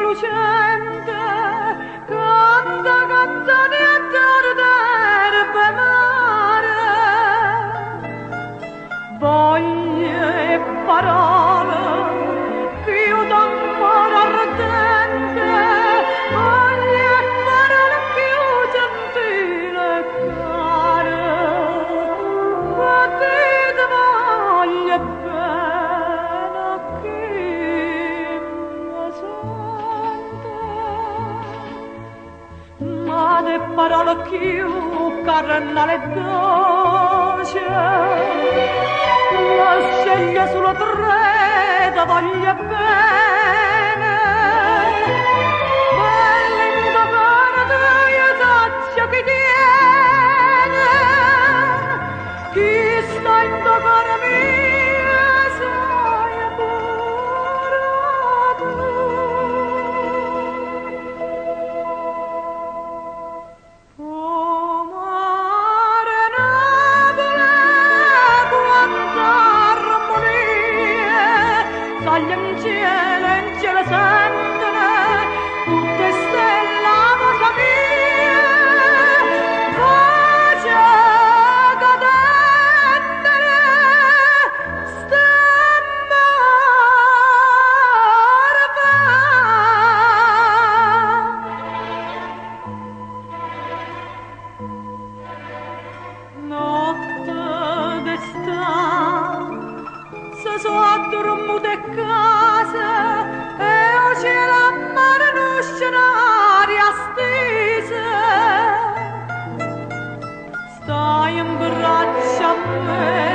lucente, canta canzonette d'erbe mare, voglie e parole chiudo ancora ardente, voglie e parole più gentile e care, patite voglie bene a chi mi sente, ma de parole più carnale e dolce, la sceglie sulla treta voglia bene, bella cara tua saccia che tiene, chi sta in tua cara mia sai pure tu. Oh mare nobile, quanta armonia, soglia in cielo sentono tutte stelle amica mia, voce cadente, stemma notte d'estate, se so addormuta a casa e o cielo a mare non scenario stese, stai in braccio a me